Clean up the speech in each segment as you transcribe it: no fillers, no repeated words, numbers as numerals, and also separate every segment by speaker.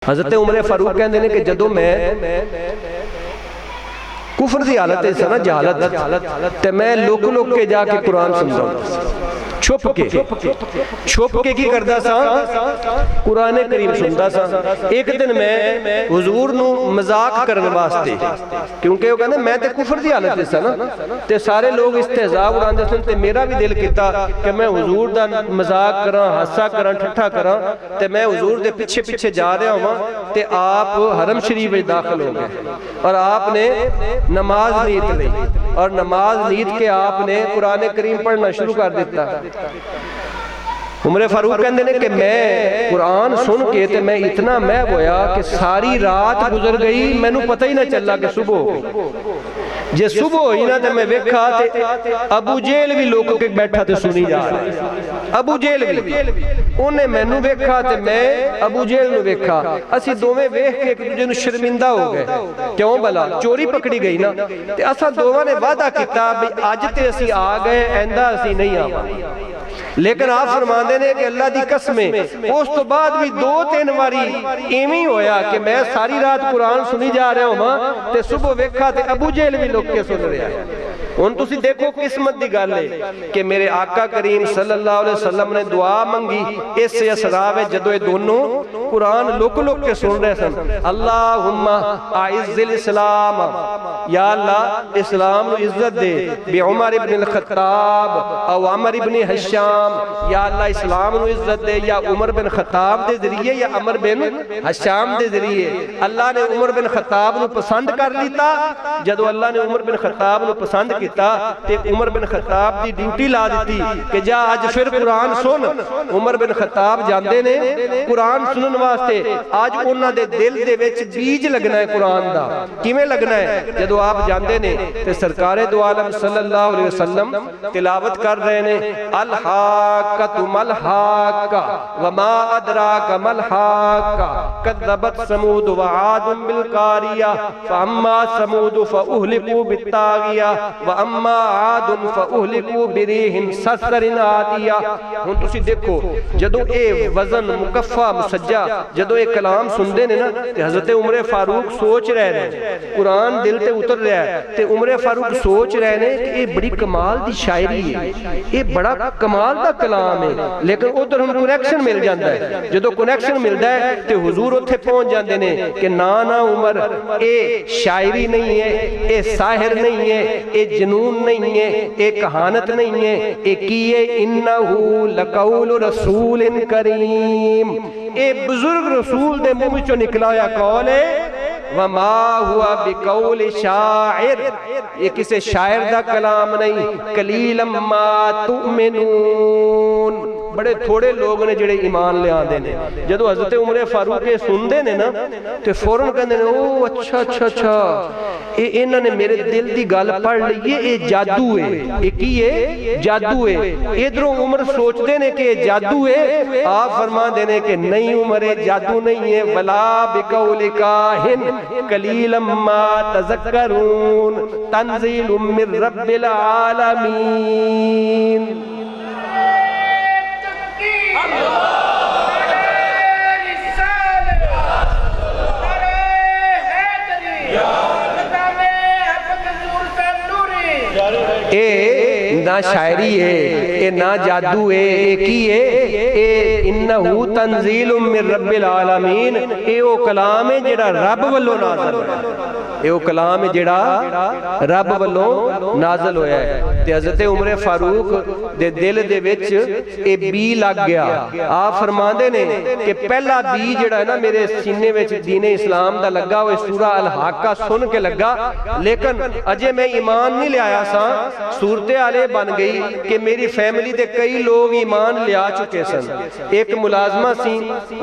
Speaker 1: हज़रत उमर फारूक कहते हैं कि जदों मैं कुफर की हालत है ना जहालत ते मैं लुक लुक के जाके कुरान सुनता छुप के की करदा सा कुरान करीम सुनता सा। एक दिन मैं हुजूर नू मजाक करने वास्ते क्योंकि वो कहते मैं तो कुफर की हालत सा ना ते सारे लोग इस्तेजा उड़ाते सन ते मेरा भी दिल किया कि मैं हुजूर दा मजाक करा हासा करा ठट्ठा करा ते मैं हुजूर दे पीछे पीछे जा रहा हूँ ते आप हरम शरीफ में दाखिल हो गए और आपने नमाज नीत ली और नमाज नीत के आपने कुरान करीम पढ़ना शुरू कर दिता। उमर फारूक कहते हैं कि मैं कुरान सुन के ते मैं इतना महब होया कि सारी रात गुजर गई मैनू पता ही ना चला कि सुबह हो गई। जे सुबह हुई ना तो मैं वेखा ते अबू जेल भी लोग के बैठा ते सुनी जा रहा। अबू जेल भी उन्हें मैनू वेखा ते मैं अबू जेल नू वेखा, असी दोवें वेख के एक दूजे नू शर्मिंदा हो गए। क्यों भला चोरी पकड़ी गई ना ते असा दोवां ने वादा किया भी अज ते असी आ गए आंदा असी नहीं आवांगे। लेकिन आप फरमाते ने कि अल्लाह की कसमें उस तो बाद भी 2-3 बारी इवें होया कि मैं सारी रात कुरान सुनी जा रहा हूँ ते सुबह वेखा ते अबू जेल भी लोग के सुन रहा है। हुण तुसी देखो किस्मत की गल है कि मेरे आका करीम सल्लल्लाहु अलैहि वसल्लम ने दुआ मंगी इस असरा में जदों ये दोनों कुरान लुक लुक के सुन रहे सन। अल्लाहुम्मा आइज़्ज़िल इस्लाम, या अल्लाह इस्लाम नू इज्जत दे बि उमर इब्न अल खत्ताब और अमर इब्न हशाम, या अल्लाह इस्लाम नू इज्जत दे या उमर बिन खत्ताब दे जरिए या अमर बिन हशाम दे जरिए। अल्लाह ने उमर बिन खत्ताब नू पसंद कर लीता। जदों अल्लाह ने उमर बिन खत्ताब नू पसंद किया ते उमर बिन खत्ताब की ड्यूटी ला दी कि जा अज फिर कुरान सुन। उमर बिन खत्ताब जाते ने कुरान सुनने वास्ते। आज उन्हां दे दिल दे विच बीज लगना है कुरान दा। किवें लगना है? जदों आप जाते ने ते सरकारे दो आलम सल्लल्लाहु अलैहि वसल्लम तिलावत कर रहे ने अल हाक़्क़तु मल हाक़्क़ा वमा अदराका मल हाक़्क़ा कज़्ज़बत समूद व आदुम बिल कारिया फअम्मा समूद फउहलिकू बित्तागिया व अम्मा आदुन फउहलिकू बिरीहिन सरसरिन आतिया। हुण तुसीं देखो जदों ए वजन मुकफ़ा मुसज्जा जदों ए कलाम सुनदे ने ना ते हज़रत उमर फारूक सोच रहे ने कुरान दिल ते उतर रहा है ते उमर फारूक सोच रहे ने कि ये बड़ी कमाल दी शायरी है, ये बड़ा कमाल दा कलाम है। लेकिन उधर हम कनैक्शन मिल जाता है। जदों कनैक्शन मिलता है तो हुजूर उत्थे पहुंच जाते हैं कि ना ना उमर ये शायरी नहीं है, ये साहिर नहीं है, ये जुनून नहीं है, ये कहानत नहीं है, ये की है इन्नहु लकौल रसूलिन करीम। ये बुजुर्ग रसूल दे मुंह विचों निकला हुआ कौल है। वमा हुआ बिकौल शायर, ये किसी शायर दा कलाम नहीं। कलीलम मा तुमिनून, बड़े थोड़े लोग ने जिहड़े ईमान ले आंदे ने। जदों हज़रत उमर फारूक ये सुनते ने ना ते फौरन कहंदे ने ओ अच्छा अच्छा अच्छा ये इन्हां ने मेरे दिल की गल पढ़ ली है, ये जादू है। ये की है? जादू है। इधरों उमर सोचते ने कि जादू है। आप फरमाते ने कि नहीं उमर ये जादू नहीं है। वला बिकौल काहिन कलीलम मा तज़क्करून तंज़ीलुम मिर रब्बिल आलमीन। ए ना शायरी है, ए ना जादू है, ए की है? ए इन्नहु तंज़ीलुम मिर रब्बिल आलमीन। ए ओ कलाम है जेड़ा रब वल्लों नाज़िल होया। ए ओ कलाम है जेड़ा रब वल्लों नाज़िल होया है। ते हज़रत उमर फारूक दे दिल दे विच ए बी लग गया। आप फरमांदे ने कि पहला बी जेड़ा है ना मेरे सीने विच दीने इस्लाम दा लगा वो सूरा अल हाक़्क़ा सुन के लगा। लेकिन अजे मैं ईमान नहीं लिया सा। सूरत हाले बन गई कि मेरी फैमिली दे कई लोग ईमान लिया चुके सन। एक मुलाजमा सी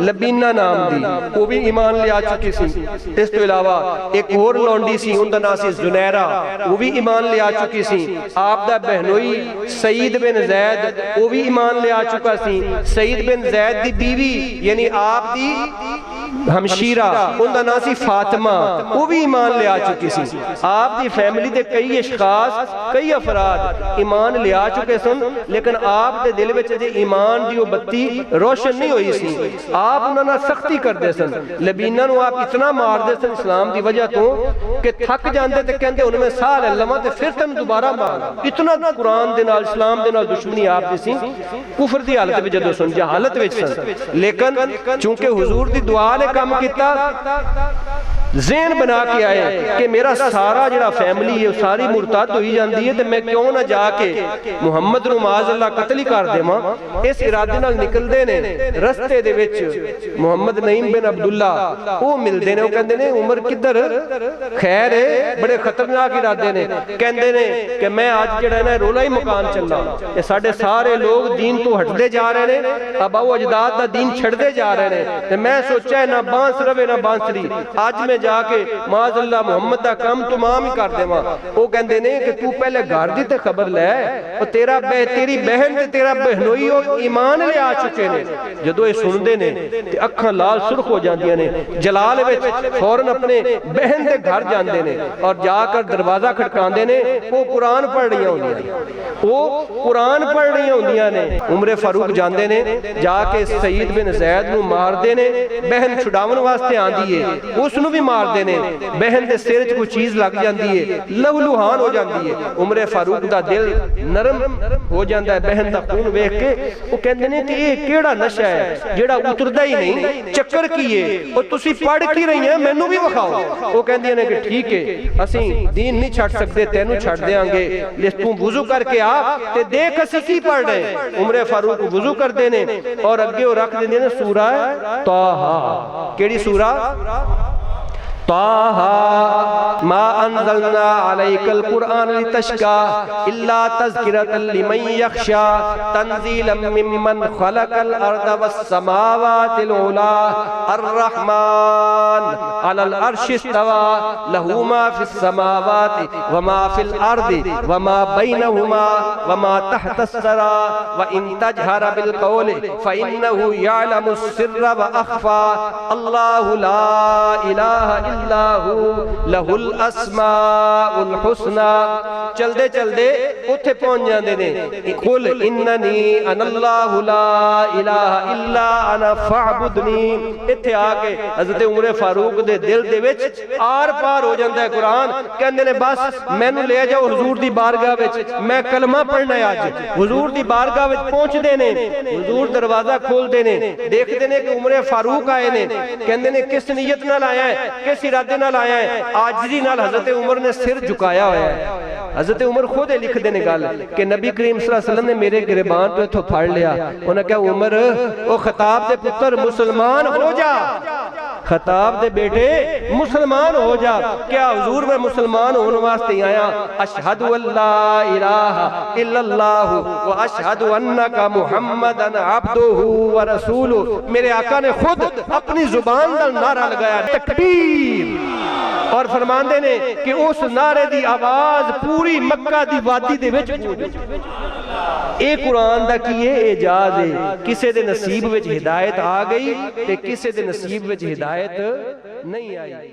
Speaker 1: लबीना नाम दी, वो भी ईमान लिया चुकी सी। इस तो इलावा एक और लौंडी सी उनका नाम सी जुनैरा, वो भी ईमान ले आ चुकी सी। आप दा बहनोई सईद बिन जैद वो भी ईमान ले आ चुका सी। सईद बिन जैद दी बीवी यानी आप दी हमशीरा उनका नाम सी फातिमा, वो भी ईमान ले आ चुकी सी। आप दी फैमिली दे कई अशखास कई अफराद ईमान ले आ चुके सन, लेकिन आप दे दिल विच अजे ईमान दी वो बत्ती रोशन नहीं हुई सी। आप उन्होंने सख्ती करते सन, लबीना नूं आप इतना मारते सन इस्लाम की वजह तो कि थक जाते थे, कहते हुण मैं साह ले लवां ते फिर तेन दोबारा मार। इतना कुरान दे नाल इस्लाम दे नाल दुश्मनी आप दी सी, कुफर दी हालत में जदों सन, जहालत विच सन। लेकिन चूंकि हुजूर दी दुआ ने काम किया, ज़हन बना के आए कि मेरा सारा जिहड़ा फैमिली है सारी मुरतद होई जाती है, तो मैं क्यों ना जाके मुहम्मद नूं माज़अल्लाह कत्ल ही कर देवां। इस इरादे नाल निकलदे ने, रस्ते दे विच मुहम्मद नईम बिन अब्दुल्ला वो मिलदे ने, वो कहंदे ने उमर किधर, खैर है, बड़े खतरनाक इरादे ने। कहंदे ने कि मैं अज जिहड़ा ना रोला ही मकान चला, ये साडे सारे लोग दीन तो हटदे जा रहे हैं, अबाओ अजदाद दा दीन छड्डदे जा रहे हैं, ते मैं सोचा ना बांस रवे ना बांसुरी, अज मैं जाके माज़अल्लाह मुहम्मद दा काम तमाम ही कर देवां। वो कहंदे ने कि तू पहले घर दी ते खबर लै, और तेरी बहन ते तेरा बहनोई ओ ईमान ले आ चुके ने। जदों ये सुनदे ने ते अखां लाल सुर्ख हो जांदियां ने, जलाल विच फौरन अपने बहन दे घर जांदे ने और जाकर दरवाजा खटकांदे ने। वो कुरान पढ़ रही होंदियां, वो कुरान पढ़ रही होंदियां ने। उमर फारूक जांदे ने, जाके सईद बिन जैद नूं मारदे ने, बहन छुड़ावन वास्ते आंदी है, उसनूं भी मारदे ने, बहन दे सिर च कोई चीज लग जाती है, लहूलुहान हो जाती है। उमर फारूक दा दिल नरम हो जाता है बहन दा खून वेख के। वो कहंदे ने कि ये केड़ा नशा है जेड़ा उतरदा ही नहीं, चक्कर की है, और तुसी पढ़ की रही है, मैनू भी विखाओ। वो कहंदियां ने कि ठीक है, असीं दीन नहीं छड्ड सकदे, तैनू छड्ड देंगे, लेकिन तू वुजू करके आ ते देख असीं की पढ़ रहे। उमर फारूक वुजू करते ने और अगे वो रख देंदे ने सूरा ताहा। केड़ी सूरा? ताहा मा अंज़लना अलैकल कुरआन लितशका इल्ला तज़किरतन लिमन यख्शा तंज़ीलन मिम्मन खलकल अर्द वस समावातिल उला अर्रहमान अलल अर्शि इस्तवा लहू मा फिस समावाति व मा फिल अर्दि व मा बैनहुमा व मा तहतस सरा व इन तजहर बिल कौलि फइन्नहु यअलमुस सिर्र व अख्फा अल्लाहु ला इलाहा लहुल अस्माउल हुस्ना। चलदे चलदे उत्थे पहुंच जाते ने, कुल इन्ननी अनल्लाहु ला इलाहा इल्ला अना फअबुदनी। इत्थे आके हज़रत उमर फारूक दे दिल दे विच आर पार हो जाता है कुरान। कहंदे ने बस मैनू ले जाओ हुजूर दी बारगाह विच, मैं कलमा पढ़ना है अज। हुजूर दी बारगाह विच पहुंचदे ने, हुजूर दरवाजा खोलते ने, देखते ने कि उमर फारूक आए ने। कहंदे ने किस नीयत नाल आया है, किस इरादे नाल आया है? आजिज़ी नाल हज़रत उमर ने सिर झुकाया होया है। हज़रत उमर खुद लिखते ने गल कि नबी करीम सल्लल्लाहु अलैहि वसल्लम ने मेरे गिरबान तो इत्थों फड़ लिया। उन्हें कहा उमर ओ खताब दे पुत्र मुसलमान हो जा, खताब दे बेटे मुसलमान हो जा। क्या हुजूर मैं मुसलमान होने वास्ते आया? अशहदु अल्ला इलाहा इल्लल्लाह व अशहदु अन्नका मुहम्मदन अब्दुहु व रसूलुहु। मेरे आका ने खुद अपनी जुबान नाल नारा लगाया तकबीर, और फरमांदे ने कि उस नारे दी आवाज पूरी मक्का दी वादी दे विच गूंजी। ए कुरान दा की एजाज है, किसे दे नसीब विच हिदायत आ गई ते किसे दे नसीब विच हिदायत नहीं आई।